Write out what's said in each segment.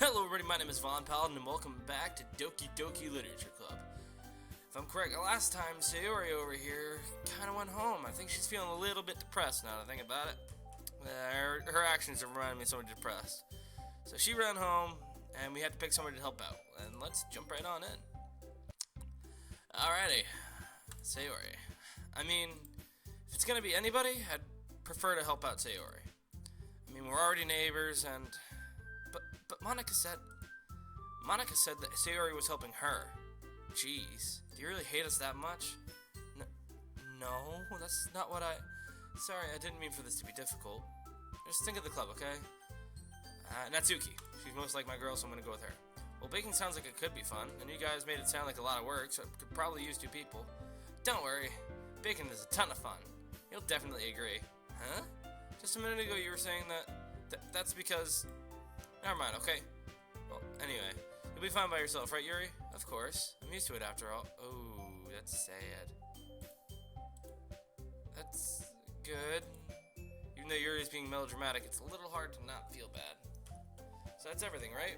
Hello everybody, my name is Von Paladin and welcome back to Doki Doki Literature Club. If I'm correct, last time Sayori over here kind of went home. I think she's feeling a little bit depressed now that I think about it. Her actions are reminding me of someone depressed. So she ran home and we had to pick somebody to help out. And let's jump right on in. Alrighty, Sayori. I mean, if it's gonna be anybody, I'd prefer to help out Sayori. I mean, we're already neighbors and... But Monica said that Sayori was helping her. Jeez, do you really hate us that much? No, that's not what I... Sorry, I didn't mean for this to be difficult. Just think of the club, okay? Natsuki. She's most like my girl, so I'm gonna go with her. Well, baking sounds like it could be fun, and you guys made it sound like a lot of work, so it could probably use 2 people. Don't worry, baking is a ton of fun. You'll definitely agree. Huh? Just a minute ago you were saying that's because... Never mind, okay. Well, anyway, you'll be fine by yourself, right, Yuri? Of course. I'm used to it after all. Oh, that's sad. That's good. Even though Yuri's being melodramatic, it's a little hard to not feel bad. So that's everything, right?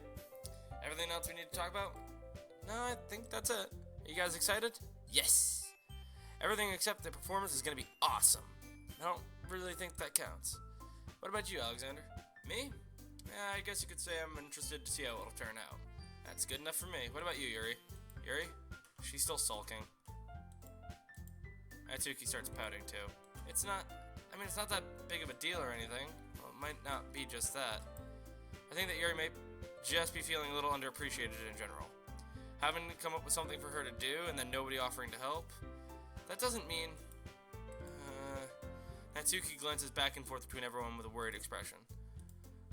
Everything else we need to talk about? No, I think that's it. Are you guys excited? Yes! Everything except the performance is going to be awesome. I don't really think that counts. What about you, Alexander? Me? Yeah, I guess you could say I'm interested to see how it'll turn out. That's good enough for me. What about you, Yuri? Yuri? She's still sulking. Natsuki starts pouting too. It's not that big of a deal or anything. Well, it might not be just that. I think that Yuri may just be feeling a little underappreciated in general. Having to come up with something for her to do and then nobody offering to help. That doesn't mean... Natsuki glances back and forth between everyone with a worried expression.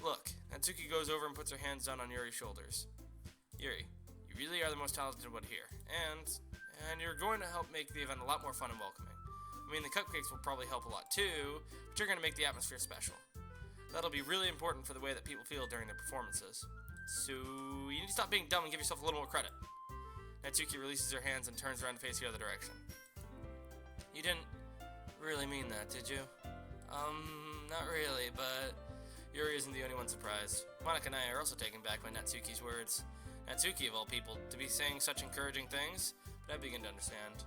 Look, Natsuki goes over and puts her hands down on Yuri's shoulders. Yuri, you really are the most talented one here, and you're going to help make the event a lot more fun and welcoming. I mean, the cupcakes will probably help a lot too, but you're going to make the atmosphere special. That'll be really important for the way that people feel during their performances. So, you need to stop being dumb and give yourself a little more credit. Natsuki releases her hands and turns around to face the other direction. You didn't really mean that, did you? Not really, but... Yuri isn't the only one surprised. Monica and I are also taken back by Natsuki's words. Natsuki, of all people, to be saying such encouraging things, but I begin to understand.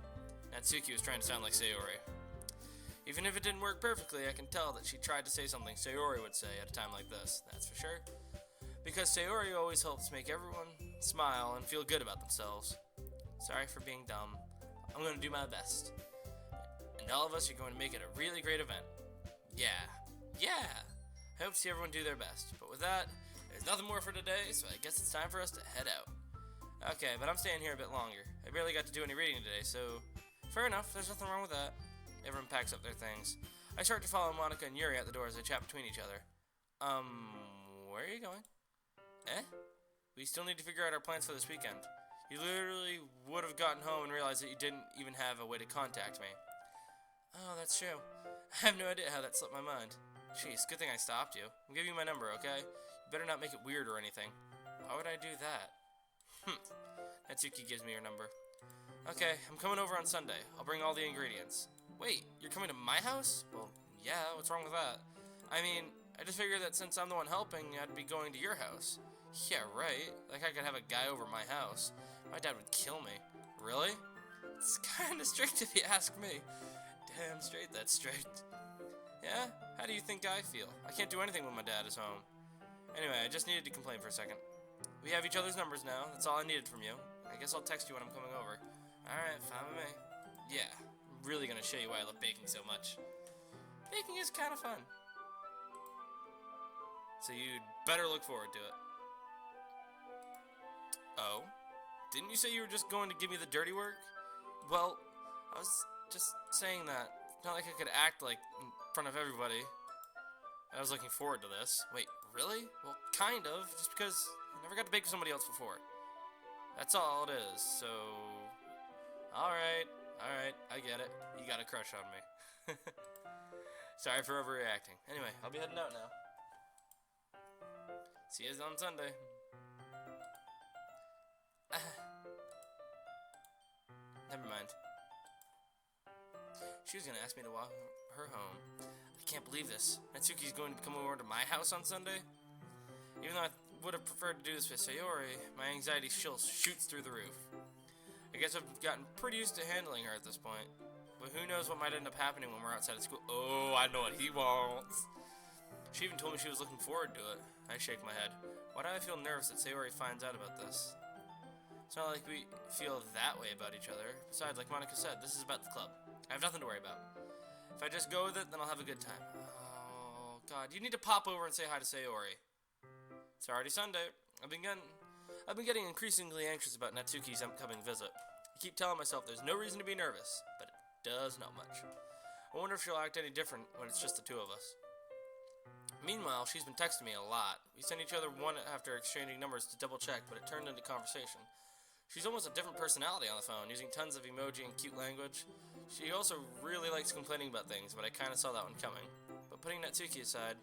Natsuki was trying to sound like Sayori. Even if it didn't work perfectly, I can tell that she tried to say something Sayori would say at a time like this, that's for sure. Because Sayori always helps make everyone smile and feel good about themselves. Sorry for being dumb. I'm going to do my best. And all of us are going to make it a really great event. Yeah. I hope to see everyone do their best. But with that, there's nothing more for today, so I guess it's time for us to head out. Okay, but I'm staying here a bit longer. I barely got to do any reading today, so fair enough, there's nothing wrong with that. Everyone packs up their things. I start to follow Monica and Yuri out the door as they chat between each other. Where are you going? We still need to figure out our plans for this weekend. You literally would have gotten home and realized that you didn't even have a way to contact me. Oh, that's true. I have no idea how that slipped my mind. Jeez, good thing I stopped you. I'll give you my number, okay? You better not make it weird or anything. Why would I do that? Natsuki gives me your number. Okay, I'm coming over on Sunday. I'll bring all the ingredients. Wait, you're coming to my house? Well, yeah, what's wrong with that? I mean, I just figured that since I'm the one helping, I'd be going to your house. Yeah, right. Like I could have a guy over my house. My dad would kill me. Really? It's kinda strict if you ask me. Damn straight that's strict. Yeah? How do you think I feel? I can't do anything when my dad is home. Anyway, I just needed to complain for a second. We have each other's numbers now. That's all I needed from you. I guess I'll text you when I'm coming over. Alright, fine with me. Yeah, I'm really gonna show you why I love baking so much. Baking is kind of fun. So you'd better look forward to it. Oh? Didn't you say you were just going to give me the dirty work? Well, I was just saying that. Not like I could act like in front of everybody. I was looking forward to this. Wait, really? Well, kind of, just because I never got to bake with somebody else before. That's all it is, so... Alright, I get it. You got a crush on me. Sorry for overreacting. Anyway, I'll be heading out now. See you on Sunday. Never mind. She was going to ask me to walk her home. I can't believe this. Natsuki's going to come over to my house on Sunday? Even though I would have preferred her to do this with Sayori, my anxiety shoots through the roof. I guess I've gotten pretty used to handling her at this point. But who knows what might end up happening when we're outside of school. Oh, I know what he wants. She even told me she was looking forward to it. I shake my head. Why do I feel nervous that Sayori finds out about this? It's not like we feel that way about each other. Besides, like Monica said, this is about the club. I have nothing to worry about. If I just go with it, then I'll have a good time. Oh, God. You need to pop over and say hi to Sayori. It's already Sunday. I've been getting increasingly anxious about Natsuki's upcoming visit. I keep telling myself there's no reason to be nervous, but it does not much. I wonder if she'll act any different when it's just the two of us. Meanwhile, she's been texting me a lot. We sent each other one after exchanging numbers to double check, but it turned into conversation. She's almost a different personality on the phone, using tons of emoji and cute language. She also really likes complaining about things, but I kind of saw that one coming. But putting Natsuki aside,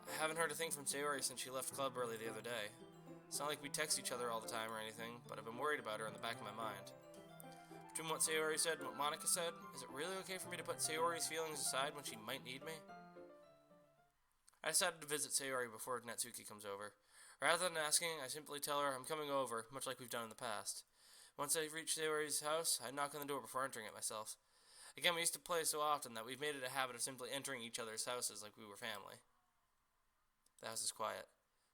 I haven't heard a thing from Sayori since she left club early the other day. It's not like we text each other all the time or anything, but I've been worried about her in the back of my mind. Between what Sayori said and what Monica said, is it really okay for me to put Sayori's feelings aside when she might need me? I decided to visit Sayori before Natsuki comes over. Rather than asking, I simply tell her I'm coming over, much like we've done in the past. Once I reach Sayori's house, I knock on the door before entering it myself. Again, we used to play so often that we've made it a habit of simply entering each other's houses like we were family. The house is quiet.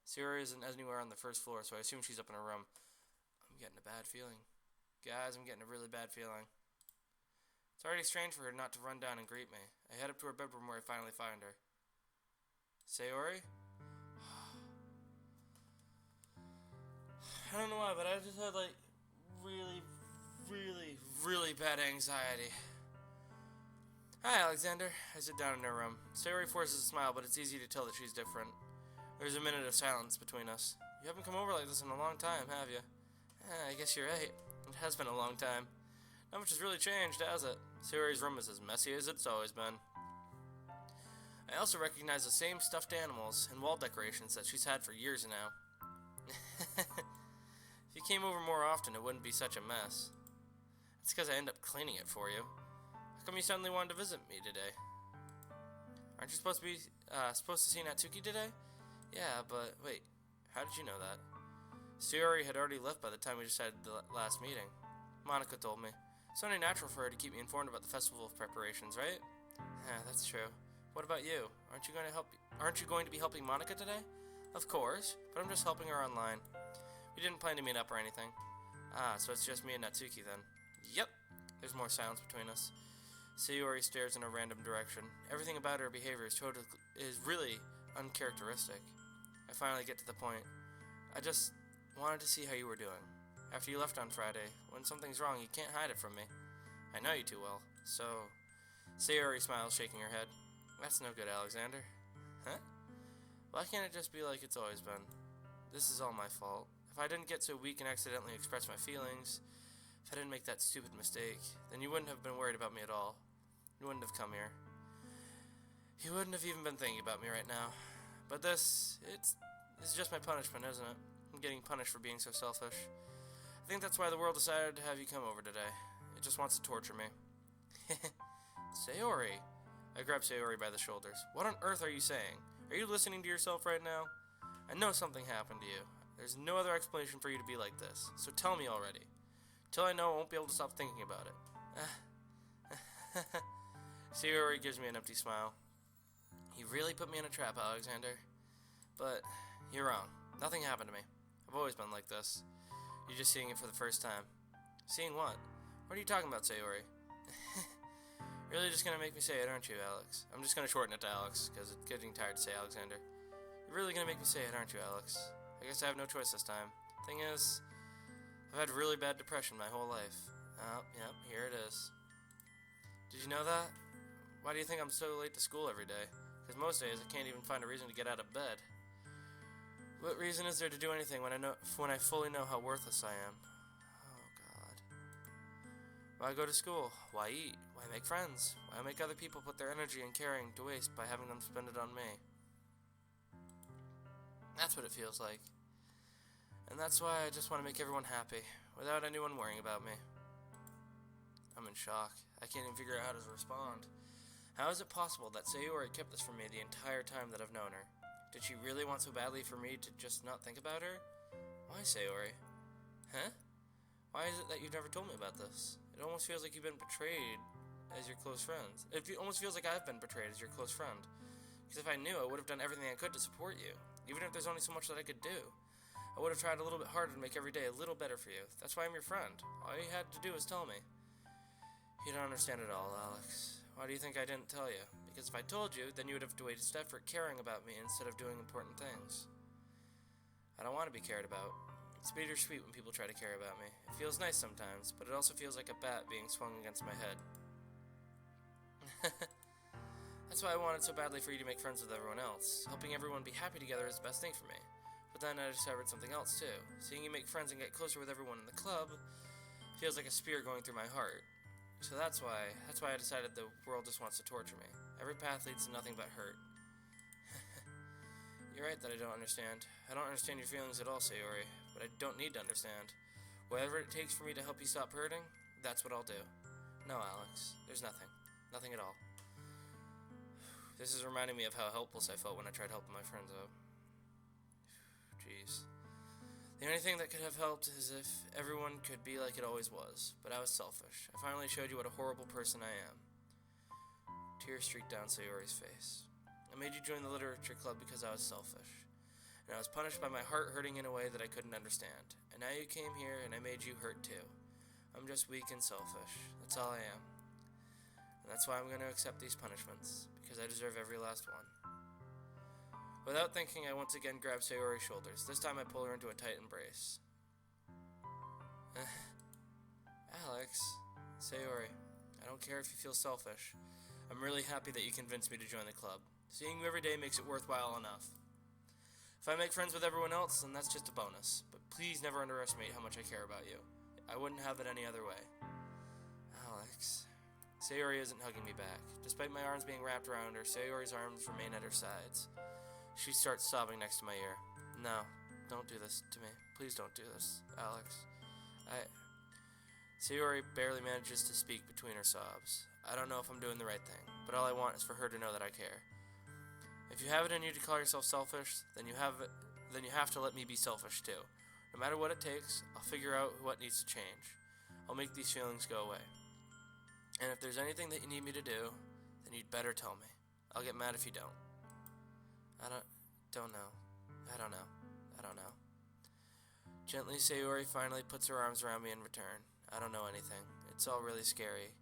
Sayori isn't anywhere on the first floor, so I assume she's up in her room. I'm getting a bad feeling. Guys, I'm getting a really bad feeling. It's already strange for her not to run down and greet me. I head up to her bedroom where I finally find her. Sayori? I don't know why, but I just had, really bad anxiety. Hi, Alexander. I sit down in her room. Sayori forces a smile, but it's easy to tell that she's different. There's a minute of silence between us. You haven't come over like this in a long time, have you? I guess you're right. It has been a long time. Not much has really changed, has it? Sayori's room is as messy as it's always been. I also recognize the same stuffed animals and wall decorations that she's had for years now. If you came over more often, it wouldn't be such a mess. It's because I end up cleaning it for you. How come you suddenly wanted to visit me today? Aren't you supposed to see Natsuki today? Yeah, but wait, how did you know that? Sayori had already left by the time we decided the last meeting. Monica told me. It's only natural for her to keep me informed about the festival preparations, right? Yeah, that's true. What about you? Aren't you going to be helping Monica today? Of course, but I'm just helping her online. We didn't plan to meet up or anything. So it's just me and Natsuki then. Yep. There's more silence between us. Sayori stares in a random direction. Everything about her behavior is really uncharacteristic. I finally get to the point. I just wanted to see how you were doing. After you left on Friday, when something's wrong, you can't hide it from me. I know you too well. So, Sayori smiles, shaking her head. That's no good, Alexander. Huh? Why can't it just be like it's always been? This is all my fault. If I didn't get so weak and accidentally express my feelings, if I didn't make that stupid mistake, then you wouldn't have been worried about me at all. You wouldn't have come here. You wouldn't have even been thinking about me right now. But this is just my punishment, isn't it? I'm getting punished for being so selfish. I think that's why the world decided to have you come over today. It just wants to torture me. Sayori. I grab Sayori by the shoulders. What on earth are you saying? Are you listening to yourself right now? I know something happened to you. There's no other explanation for you to be like this. So tell me already. Till I know, I won't be able to stop thinking about it. Sayori gives me an empty smile. You really put me in a trap, Alexander. But you're wrong. Nothing happened to me. I've always been like this. You're just seeing it for the first time. Seeing what? What are you talking about, Sayori? You're really just gonna make me say it, aren't you, Alex? I'm just gonna shorten it to Alex, because it's getting tired to say Alexander. You're really gonna make me say it, aren't you, Alex? I guess I have no choice this time. Thing is, I've had really bad depression my whole life. Oh, yep, here it is. Did you know that? Why do you think I'm so late to school every day? Because most days I can't even find a reason to get out of bed. What reason is there to do anything when I fully know how worthless I am? Oh, God. Why go to school? Why eat? Why make friends? Why make other people put their energy and caring to waste by having them spend it on me? That's what it feels like. And that's why I just want to make everyone happy, without anyone worrying about me. I'm in shock. I can't even figure out how to respond. How is it possible that Sayori kept this from me the entire time that I've known her? Did she really want so badly for me to just not think about her? Why, Sayori? Huh? Why is it that you've never told me about this? It almost feels like you've been betrayed as your close friend. It almost feels like I've been betrayed as your close friend. Because if I knew, I would have done everything I could to support you. Even if there's only so much that I could do. I would have tried a little bit harder to make every day a little better for you. That's why I'm your friend. All you had to do was tell me. You don't understand it all, Alex. Why do you think I didn't tell you? Because if I told you, then you would have wasted effort caring about me instead of doing important things. I don't want to be cared about. It's bittersweet when people try to care about me. It feels nice sometimes, but it also feels like a bat being swung against my head. That's why I wanted so badly for you to make friends with everyone else. Helping everyone be happy together is the best thing for me. But then I discovered something else too. Seeing you make friends and get closer with everyone in the club feels like a spear going through my heart. So that's why I decided the world just wants to torture me. Every path leads to nothing but hurt. You're right that I don't understand. I don't understand your feelings at all, Sayori, but I don't need to understand. Whatever it takes for me to help you stop hurting, that's what I'll do. No, Alex, there's nothing. Nothing at all. This is reminding me of how helpless I felt when I tried helping my friends out. Jeez. The only thing that could have helped is if everyone could be like it always was, but I was selfish. I finally showed you what a horrible person I am. Tears streaked down Sayori's face. I made you join the literature club because I was selfish. And I was punished by my heart hurting in a way that I couldn't understand. And now you came here and I made you hurt too. I'm just weak and selfish. That's all I am. And that's why I'm going to accept these punishments, because I deserve every last one. Without thinking, I once again grab Sayori's shoulders. This time I pull her into a tight embrace. Alex, Sayori, I don't care if you feel selfish. I'm really happy that you convinced me to join the club. Seeing you every day makes it worthwhile enough. If I make friends with everyone else, then that's just a bonus. But please never underestimate how much I care about you. I wouldn't have it any other way. Alex. Sayori isn't hugging me back. Despite my arms being wrapped around her, Sayori's arms remain at her sides. She starts sobbing next to my ear. No, don't do this to me. Please don't do this, Alex. Sayori barely manages to speak between her sobs. I don't know if I'm doing the right thing, but all I want is for her to know that I care. If you have it in you to call yourself selfish, then you have to let me be selfish too. No matter what it takes, I'll figure out what needs to change. I'll make these feelings go away. And if there's anything that you need me to do, then you'd better tell me. I'll get mad if you don't. I don't know. I don't know. Gently, Sayori finally puts her arms around me in return. I don't know anything. It's all really scary.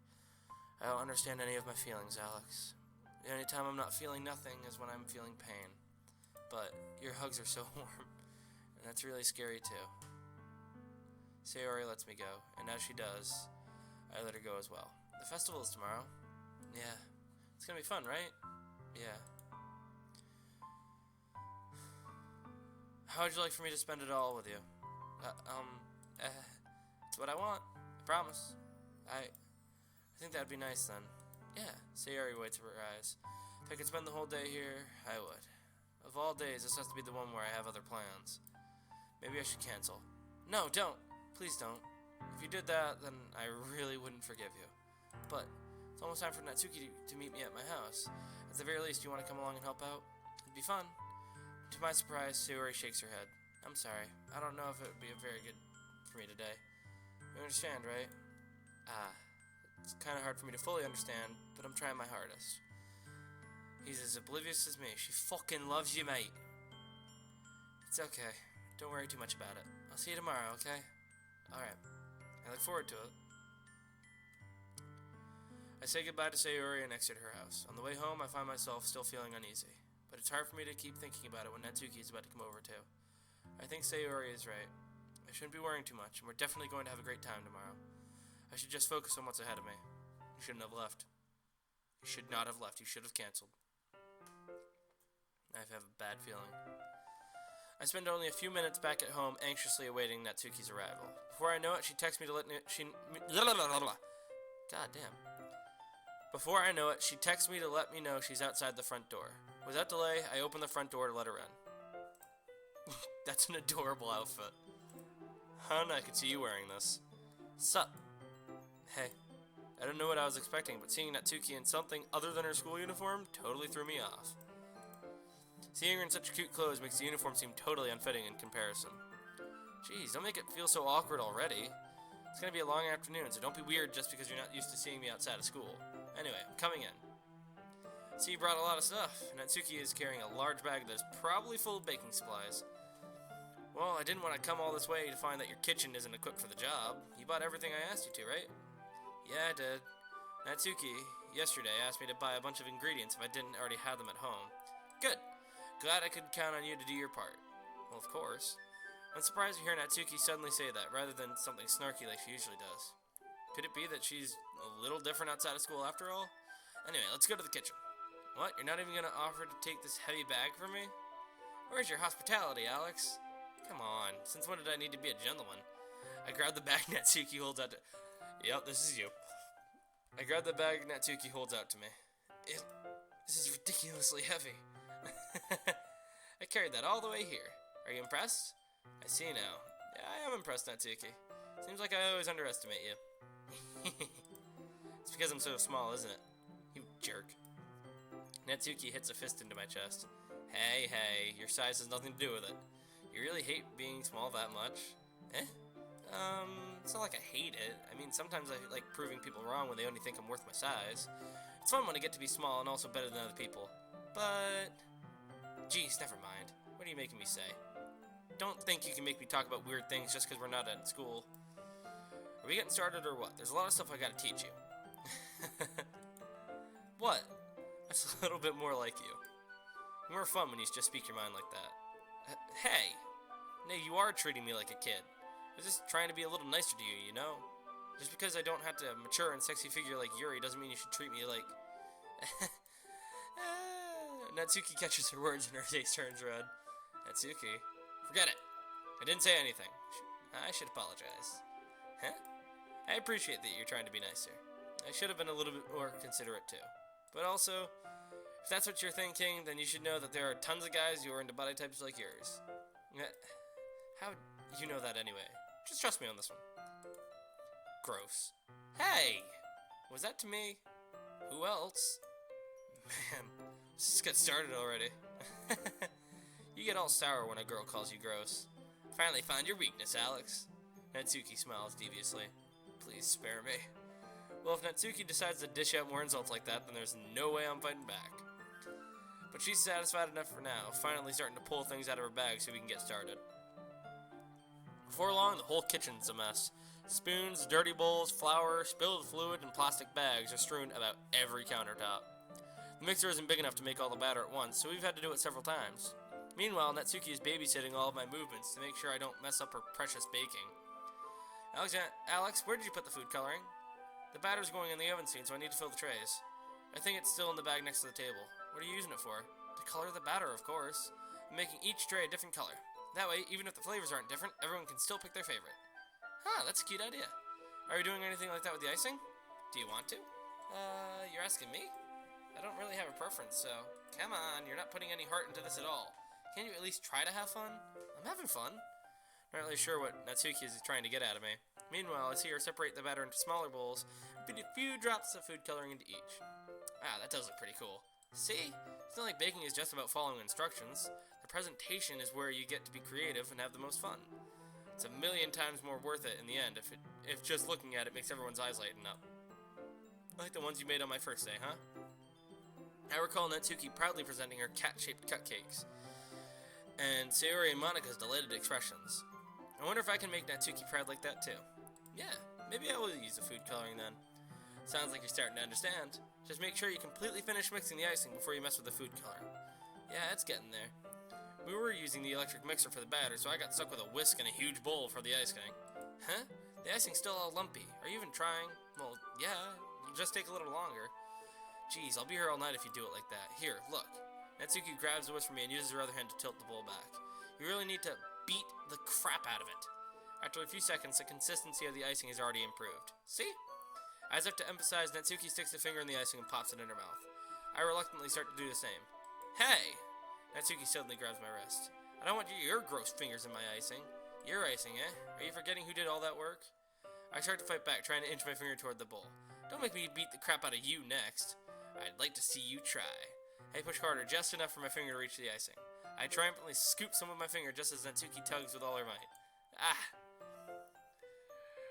I don't understand any of my feelings, Alex. The only time I'm not feeling nothing is when I'm feeling pain. But your hugs are so warm, and that's really scary too. Sayori lets me go, and as she does, I let her go as well. The festival is tomorrow. Yeah. It's gonna be fun, right? Yeah. How would you like for me to spend it all with you? It's what I want. I promise. I think that'd be nice then. Yeah, Sayori waits her eyes. If I could spend the whole day here, I would. Of all days, this has to be the one where I have other plans. Maybe I should cancel. No, don't. Please don't. If you did that, then I really wouldn't forgive you. But it's almost time for Natsuki to meet me at my house. At the very least, you want to come along and help out? It'd be fun. To my surprise, Sayori shakes her head. I'm sorry. I don't know if it would be very good for me today. You understand, right? It's kind of hard for me to fully understand, but I'm trying my hardest. He's as oblivious as me. She fucking loves you, mate. It's okay. Don't worry too much about it. I'll see you tomorrow, okay? Alright. I look forward to it. I say goodbye to Sayori and exit her house. On the way home, I find myself still feeling uneasy. But it's hard for me to keep thinking about it when Natsuki is about to come over too. I think Sayori is right. I shouldn't be worrying too much, and we're definitely going to have a great time tomorrow. I should just focus on what's ahead of me. You shouldn't have left. You should not have left. You should have canceled. I have a bad feeling. I spend only a few minutes back at home anxiously awaiting Natsuki's arrival. Before I know it, she texts me to let me... God damn. Before I know it, she texts me to let me know she's outside the front door. Without delay, I open the front door to let her in. That's an adorable outfit. Hun, I could see you wearing this. Sup? Hey. I don't know what I was expecting, but seeing Natsuki in something other than her school uniform totally threw me off. Seeing her in such cute clothes makes the uniform seem totally unfitting in comparison. Jeez, don't make it feel so awkward already. It's gonna be a long afternoon, so don't be weird just because you're not used to seeing me outside of school. Anyway, I'm coming in. See, you brought a lot of stuff. Natsuki is carrying a large bag that is probably full of baking supplies. Well, I didn't want to come all this way to find that your kitchen isn't equipped for the job. You bought everything I asked you to, right? Yeah, I did. Natsuki, yesterday, asked me to buy a bunch of ingredients if I didn't already have them at home. Good. Glad I could count on you to do your part. Well, of course. I'm surprised to hear Natsuki suddenly say that, rather than something snarky like she usually does. Could it be that she's a little different outside of school after all? Anyway, let's go to the kitchen. What? You're not even going to offer to take this heavy bag from me? Where's your hospitality, Alex? Come on, since when did I need to be a gentleman? I grabbed the bag Natsuki holds out to... Yep, this is you. I grabbed the bag Natsuki holds out to me. This is ridiculously heavy. I carried that all the way here. Are you impressed? I see now. Yeah, I am impressed, Natsuki. Seems like I always underestimate you. It's because I'm so small, isn't it? You jerk. Natsuki hits a fist into my chest. Hey, your size has nothing to do with it. You really hate being small that much? It's not like I hate it. I mean, sometimes I like proving people wrong when they only think I'm worth my size. It's fun when I get to be small and also better than other people. But... Geez, never mind. What are you making me say? Don't think you can make me talk about weird things just because we're not at school. Are we getting started or what? There's a lot of stuff I gotta teach you. What? That's a little bit more like you. More fun when you just speak your mind like that. Hey! No, you are treating me like a kid. I was just trying to be a little nicer to you, you know? Just because I don't have to mature and sexy figure like Yuri doesn't mean you should treat me like... Natsuki catches her words and her face turns red. Natsuki? Forget it. I didn't say anything. I should apologize. Huh? I appreciate that you're trying to be nicer. I should have been a little bit more considerate too. But also, if that's what you're thinking, then you should know that there are tons of guys who are into body types like yours. How do you know that anyway? Just trust me on this one. Gross. Hey! Was that to me? Who else? Man, let's just get started already. You get all sour when a girl calls you gross. Finally found your weakness, Alex. Natsuki smiles deviously. Please spare me. Well, if Natsuki decides to dish out more insults like that, then there's no way I'm fighting back. But she's satisfied enough for now, finally starting to pull things out of her bag so we can get started. Before long, the whole kitchen's a mess. Spoons, dirty bowls, flour, spilled fluid, and plastic bags are strewn about every countertop. The mixer isn't big enough to make all the batter at once, so we've had to do it several times. Meanwhile, Natsuki is babysitting all of my movements to make sure I don't mess up her precious baking. Alex, where did you put the food coloring? The batter's going in the oven soon, so I need to fill the trays. I think it's still in the bag next to the table. What are you using it for? To color the batter, of course. I'm making each tray a different color. That way, even if the flavors aren't different, everyone can still pick their favorite. Huh, that's a cute idea. Are you doing anything like that with the icing? Do you want to? You're asking me? I don't really have a preference, so... Come on, you're not putting any heart into this at all. Can't you at least try to have fun? I'm having fun. Not really sure what Natsuki is trying to get out of me. Meanwhile, I see her separate the batter into smaller bowls and put a few drops of food coloring into each. Ah, that does look pretty cool. See? It's not like baking is just about following instructions. The presentation is where you get to be creative and have the most fun. It's a million times more worth it in the end if just looking at it makes everyone's eyes lighten up. Like the ones you made on my first day, huh? I recall Natsuki proudly presenting her cat-shaped cupcakes, and Sayori and Monika's delighted expressions. I wonder if I can make Natsuki proud like that too. Yeah, maybe I will use the food coloring then. Sounds like you're starting to understand. Just make sure you completely finish mixing the icing before you mess with the food coloring. Yeah, it's getting there. We were using the electric mixer for the batter, so I got stuck with a whisk and a huge bowl for the icing. Huh? The icing's still all lumpy. Are you even trying? Well, yeah, it'll just take a little longer. Geez, I'll be here all night if you do it like that. Here, look. Natsuki grabs the whisk from me and uses her other hand to tilt the bowl back. You really need to beat the crap out of it. After a few seconds, the consistency of the icing is already improved. See? As if to emphasize, Natsuki sticks a finger in the icing and pops it in her mouth. I reluctantly start to do the same. Hey! Natsuki suddenly grabs my wrist. I don't want your gross fingers in my icing. Your icing, eh? Are you forgetting who did all that work? I start to fight back, trying to inch my finger toward the bowl. Don't make me beat the crap out of you next. I'd like to see you try. I push harder, just enough for my finger to reach the icing. I triumphantly scoop some with my finger just as Natsuki tugs with all her might. Ah!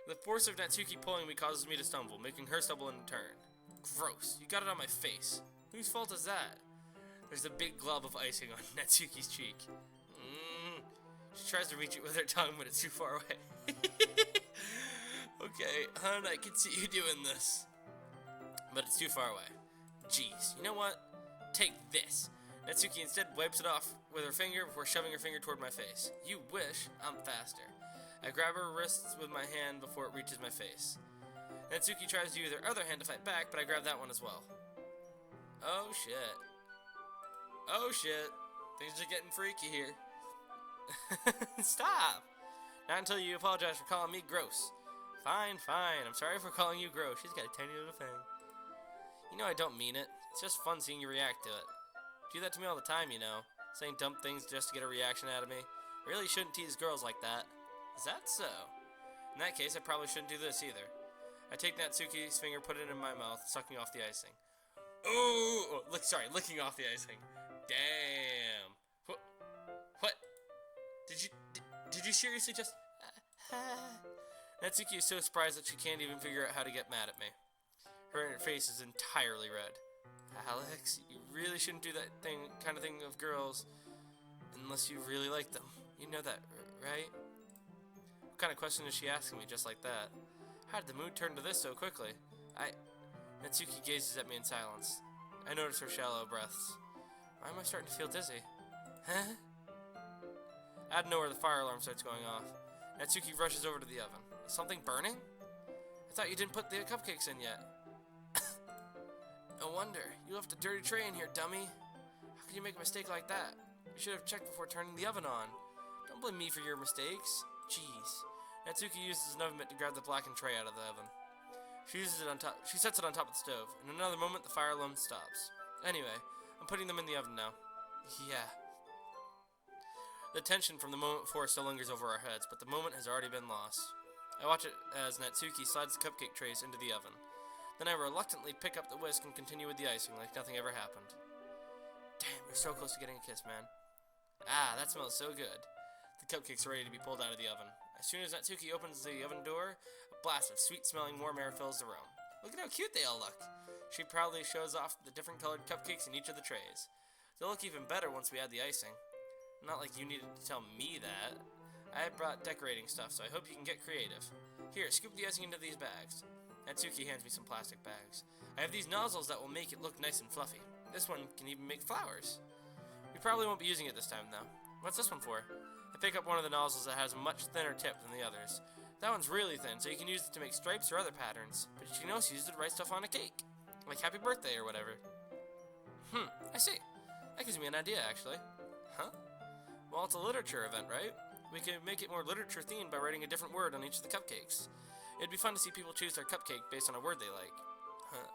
The force of Natsuki pulling me causes me to stumble, making her stumble in turn. Gross. You got it on my face. Whose fault is that? There's a big glob of icing on Natsuki's cheek. She tries to reach it with her tongue, but it's too far away. Okay, hon, I can see you doing this. But it's too far away. Jeez, you know what? Take this. Natsuki instead wipes it off with her finger before shoving her finger toward my face. You wish. I'm faster. I grab her wrists with my hand before it reaches my face. Natsuki tries to use her other hand to fight back, but I grab that one as well. Oh shit. Oh shit. Things are getting freaky here. Stop! Not until you apologize for calling me gross. Fine, fine. I'm sorry for calling you gross. She's got a tiny little thing. You know I don't mean it. It's just fun seeing you react to it. You do that to me all the time, you know. Saying dumb things just to get a reaction out of me. I really shouldn't tease girls like that. Is that so? In that case, I probably shouldn't do this either. I take Natsuki's finger, put it in my mouth, sucking off the icing. Oh, licking off the icing. Damn. What? Did you seriously just... Natsuki is so surprised that she can't even figure out how to get mad at me. Her face is entirely red. Alex, you really shouldn't do that kind of thing of girls unless you really like them. You know that, right? What kind of question is she asking me just like that? How did the mood turn to this so quickly? Natsuki gazes at me in silence. I notice her shallow breaths. Why am I starting to feel dizzy? Huh? Out of nowhere, the fire alarm starts going off. Natsuki rushes over to the oven. Is something burning? I thought you didn't put the cupcakes in yet. No wonder. You left a dirty tray in here, dummy. How could you make a mistake like that? You should have checked before turning the oven on. Don't blame me for your mistakes. Jeez. Natsuki uses an oven mitt to grab the blackened tray out of the oven. She sets it on top of the stove. In another moment, the fire alarm stops. Anyway, I'm putting them in the oven now. Yeah. The tension from the moment before still lingers over our heads, but the moment has already been lost. I watch it as Natsuki slides the cupcake trays into the oven. Then I reluctantly pick up the whisk and continue with the icing like nothing ever happened. Damn, we're so close to getting a kiss, man. Ah, that smells so good. The cupcakes are ready to be pulled out of the oven. As soon as Natsuki opens the oven door, a blast of sweet-smelling warm air fills the room. Look at how cute they all look. She proudly shows off the different colored cupcakes in each of the trays. They'll look even better once we add the icing. Not like you needed to tell me that. I brought decorating stuff, so I hope you can get creative. Here, scoop the icing into these bags. Natsuki hands me some plastic bags. I have these nozzles that will make it look nice and fluffy. This one can even make flowers. We probably won't be using it this time, though. What's this one for? I pick up one of the nozzles that has a much thinner tip than the others. That one's really thin, so you can use it to make stripes or other patterns. But you can also use it to write stuff on a cake. Like happy birthday or whatever. I see. That gives me an idea, actually. Huh? Well, it's a literature event, right? We can make it more literature-themed by writing a different word on each of the cupcakes. It'd be fun to see people choose their cupcake based on a word they like. Huh.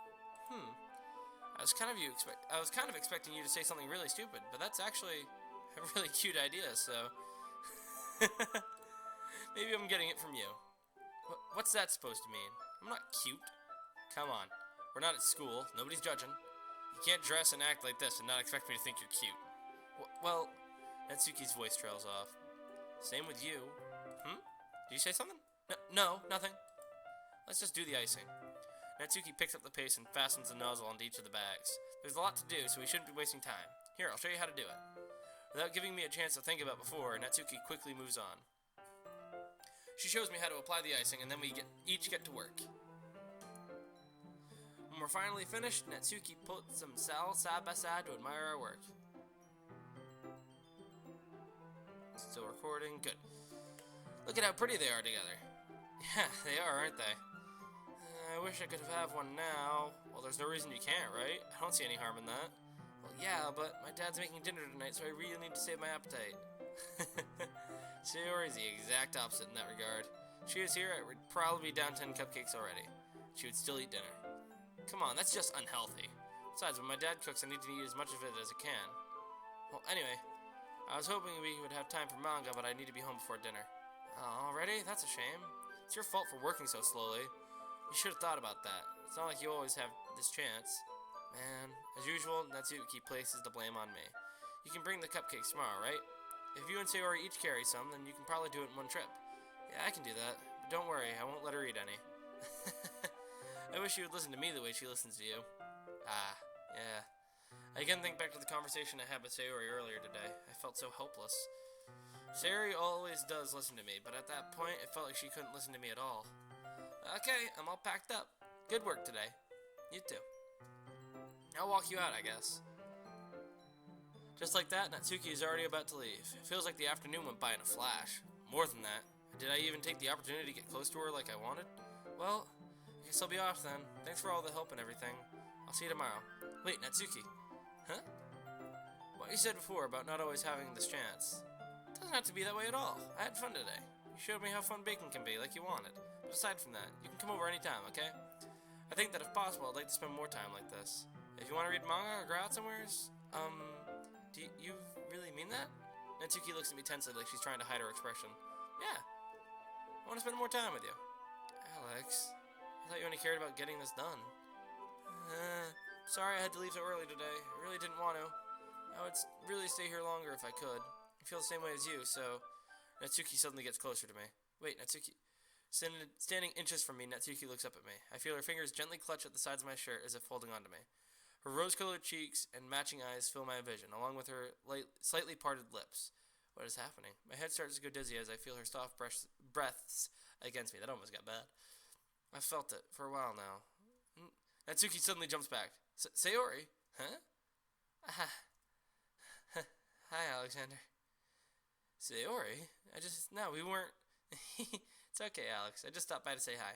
I was kind of expecting you to say something really stupid, but that's actually a really cute idea, so... Maybe I'm getting it from you. What's that supposed to mean? I'm not cute. Come on. We're not at school. Nobody's judging. You can't dress and act like this and not expect me to think you're cute. Well... Natsuki's voice trails off. Same with you. Did you say something? No, nothing. Let's just do the icing. Natsuki picks up the paste and fastens the nozzle onto each of the bags. There's a lot to do, so we shouldn't be wasting time. Here, I'll show you how to do it. Without giving me a chance to think about before, Natsuki quickly moves on. She shows me how to apply the icing, and then we each get to work. When we're finally finished, Natsuki puts them side by side to admire our work. Still recording. Good. Look at how pretty they are together. Yeah, they are, aren't they? I wish I could have one now. Well, there's no reason you can't, right? I don't see any harm in that. Well, yeah, but my dad's making dinner tonight, so I really need to save my appetite. Sayori is the exact opposite in that regard. If she was here, I would probably be down 10 cupcakes already. She would still eat dinner. Come on, that's just unhealthy. Besides, when my dad cooks, I need to eat as much of it as I can. Well, anyway, I was hoping we would have time for manga, but I need to be home before dinner. Already? That's a shame. It's your fault for working so slowly. You should have thought about that. It's not like you always have this chance. Man, as usual, Natsuki places the blame on me. You can bring the cupcakes tomorrow, right? If you and Sayori each carry some, then you can probably do it in one trip. Yeah, I can do that. But don't worry, I won't let her eat any. I wish she would listen to me the way she listens to you. Ah, yeah. I again think back to the conversation I had with Sayori earlier today. I felt so helpless. Sayori always does listen to me, but at that point, it felt like she couldn't listen to me at all. Okay, I'm all packed up. Good work today. You too. I'll walk you out, I guess. Just like that, Natsuki is already about to leave. It feels like the afternoon went by in a flash. More than that, did I even take the opportunity to get close to her like I wanted? Well, I guess I'll be off then. Thanks for all the help and everything. I'll see you tomorrow. Wait, Natsuki. Huh? What you said before about not always having this chance. It doesn't have to be that way at all. I had fun today. You showed me how fun baking can be, like you wanted. But aside from that, you can come over anytime, okay? I think that if possible, I'd like to spend more time like this. If you want to read manga or go out somewheres, do you really mean that? Natsuki looks at me tensely like she's trying to hide her expression. Yeah. I want to spend more time with you. Alex, I thought you only cared about getting this done. Sorry I had to leave so early today. I really didn't want to. I would really stay here longer if I could. I feel the same way as you, so... Natsuki suddenly gets closer to me. Wait, Natsuki. Standing inches from me, Natsuki looks up at me. I feel her fingers gently clutch at the sides of my shirt as if holding onto me. Her rose-colored cheeks and matching eyes fill my vision, along with her slightly parted lips. What is happening? My head starts to go dizzy as I feel her soft breaths against me. That almost got bad. I've felt it for a while now. Natsuki suddenly jumps back. Sayori? Huh? Hi, Alexander. Sayori? No, we weren't... It's okay, Alex. I just stopped by to say hi.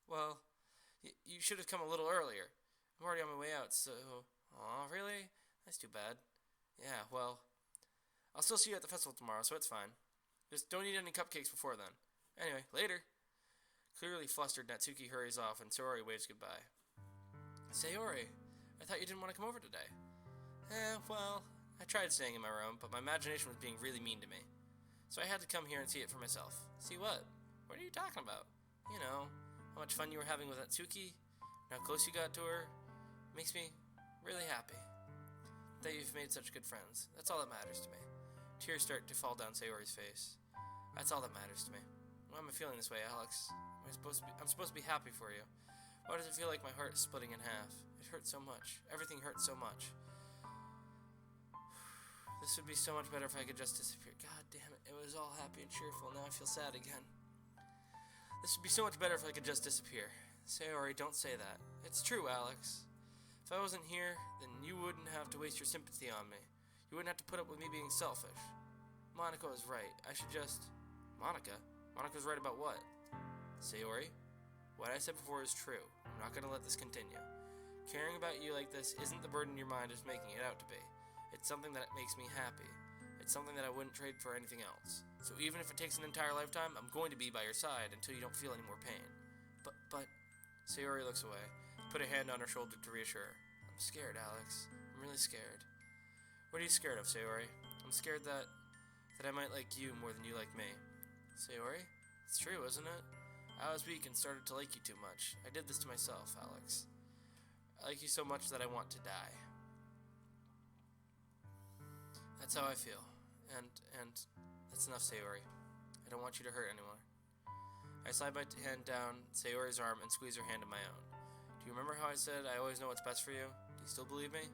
Well, you should have come a little earlier. I'm already on my way out, so... Aw, really? That's too bad. Yeah, well... I'll still see you at the festival tomorrow, so it's fine. Just don't eat any cupcakes before then. Anyway, later. Clearly flustered, Natsuki hurries off, and Sayori waves goodbye. Sayori, I thought you didn't want to come over today. Well, I tried staying in my room, but my imagination was being really mean to me. So I had to come here and see it for myself. See what? What are you talking about? You know, how much fun you were having with Natsuki, and how close you got to her. Makes me really happy that you've made such good friends. That's all that matters to me. Tears start to fall down Sayori's face. That's all that matters to me. Why am I feeling this way, Alex? I'm supposed to be happy for you. Why does it feel like my heart is splitting in half? It hurts so much. Everything hurts so much. This would be so much better if I could just disappear. God damn it. It was all happy and cheerful. Now I feel sad again. This would be so much better if I could just disappear. Sayori, don't say that. It's true, Alex. If I wasn't here, then you wouldn't have to waste your sympathy on me. You wouldn't have to put up with me being selfish. Monica is right. I should just... Monica? Monica's right about what? Sayori, what I said before is true. I'm not going to let this continue. Caring about you like this isn't the burden your mind is making it out to be. It's something that makes me happy. It's something that I wouldn't trade for anything else. So even if it takes an entire lifetime, I'm going to be by your side until you don't feel any more pain. But... Sayori looks away. Put a hand on her shoulder to reassure her. I'm scared, Alex. I'm really scared. What are you scared of, Sayori? I'm scared that I might like you more than you like me. Sayori? It's true, isn't it? I was weak and started to like you too much. I did this to myself, Alex. I like you so much that I want to die. That's how I feel. And that's enough, Sayori. I don't want you to hurt anyone. I slide my hand down Sayori's arm and squeeze her hand in my own. Do you remember how I said I always know what's best for you? Do you still believe me?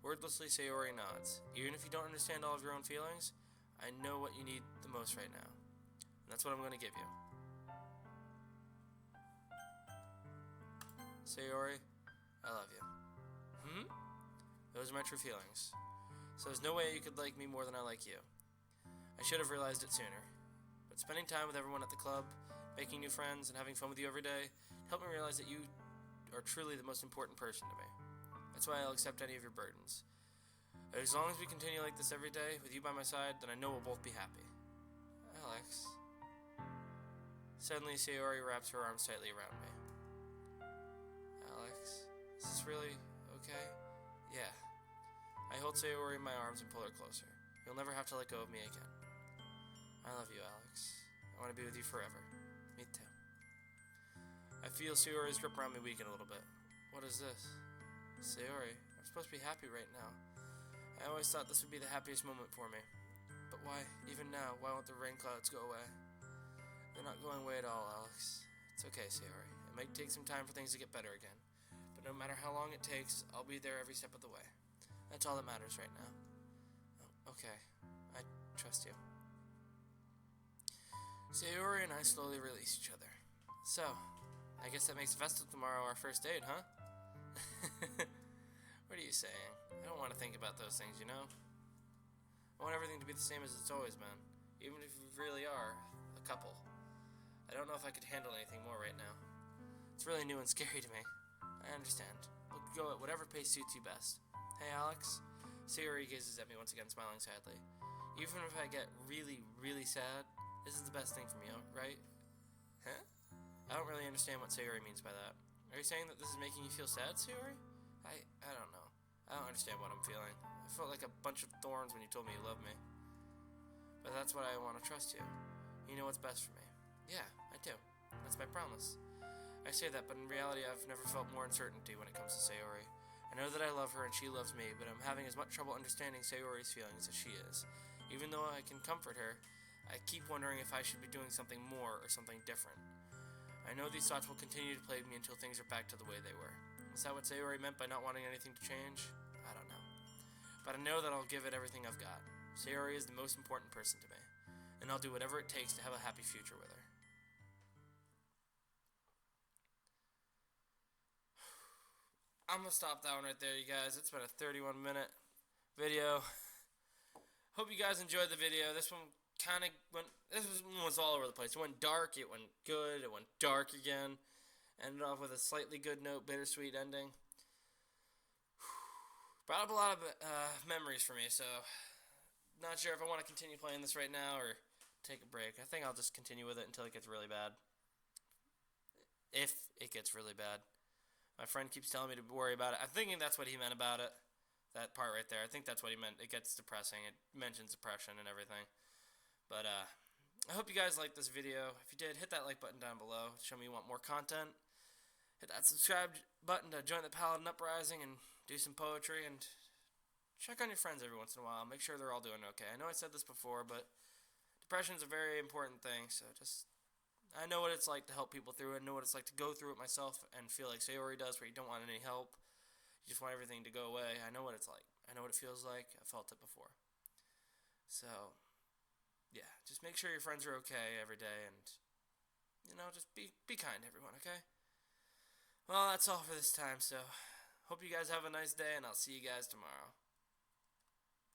Wordlessly, Sayori nods. Even if you don't understand all of your own feelings, I know what you need the most right now. And that's what I'm going to give you. Sayori, I love you. Those are my true feelings. So there's no way you could like me more than I like you. I should have realized it sooner. But spending time with everyone at the club, making new friends, and having fun with you every day helped me realize that you are truly the most important person to me. That's why I'll accept any of your burdens. As long as we continue like this every day, with you by my side, then I know we'll both be happy. Alex. Suddenly, Sayori wraps her arms tightly around me. Alex, is this really okay? Yeah. I hold Sayori in my arms and pull her closer. You'll never have to let go of me again. I love you, Alex. I want to be with you forever. Me too. I feel Sayori's grip around me weaken a little bit. What is this? Sayori, I'm supposed to be happy right now. I always thought this would be the happiest moment for me. But why, even now, why won't the rain clouds go away? They're not going away at all, Alex. It's okay, Sayori. It might take some time for things to get better again. But no matter how long it takes, I'll be there every step of the way. That's all that matters right now. Oh, okay. I trust you. Sayori and I slowly release each other. So, I guess that makes the festival tomorrow our first date, huh? What are you saying? I don't want to think about those things, you know? I want everything to be the same as it's always been, even if we really are a couple. I don't know if I could handle anything more right now. It's really new and scary to me. I understand. We'll go at whatever pace suits you best. Hey, Alex? Sayori gazes at me once again, smiling sadly. Even if I get really, really sad, this is the best thing for me, right? Huh? I don't really understand what Sayori means by that. Are you saying that this is making you feel sad, Sayori? I don't know. I don't understand what I'm feeling. I felt like a bunch of thorns when you told me you loved me. But that's what I want to trust you. You know what's best for me. Yeah, I do. That's my promise. I say that, but in reality I've never felt more uncertainty when it comes to Sayori. I know that I love her and she loves me, but I'm having as much trouble understanding Sayori's feelings as she is. Even though I can comfort her, I keep wondering if I should be doing something more or something different. I know these thoughts will continue to plague me until things are back to the way they were. Is that what Sayori meant by not wanting anything to change? I don't know. But I know that I'll give it everything I've got. Sayori is the most important person to me, and I'll do whatever it takes to have a happy future with her. I'm gonna stop that one right there, you guys. It's been a 31-minute video. Hope you guys enjoyed the video. This one kind of went. This one was all over the place. It went dark. It went good. It went dark again. Ended off with a slightly good note, bittersweet ending. Brought up a lot of memories for me, so not sure if I want to continue playing this right now or take a break. I think I'll just continue with it until it gets really bad. If it gets really bad. My friend keeps telling me to worry about it. I'm thinking that's what he meant about it. That part right there. I think that's what he meant. It gets depressing. It mentions depression and everything. But I hope you guys liked this video. If you did, hit that like button down below. Show me you want more content. Hit that subscribe button to join the Paladin Uprising and do some poetry. And check on your friends every once in a while. Make sure they're all doing okay. I know I said this before, but depression is a very important thing. So I know what it's like to help people through it. I know what it's like to go through it myself and feel like Sayori does, where you don't want any help. You just want everything to go away. I know what it's like. I know what it feels like. I've felt it before. So, yeah, just make sure your friends are okay every day, and just be kind to everyone, okay? Well, that's all for this time, so hope you guys have a nice day, and I'll see you guys tomorrow.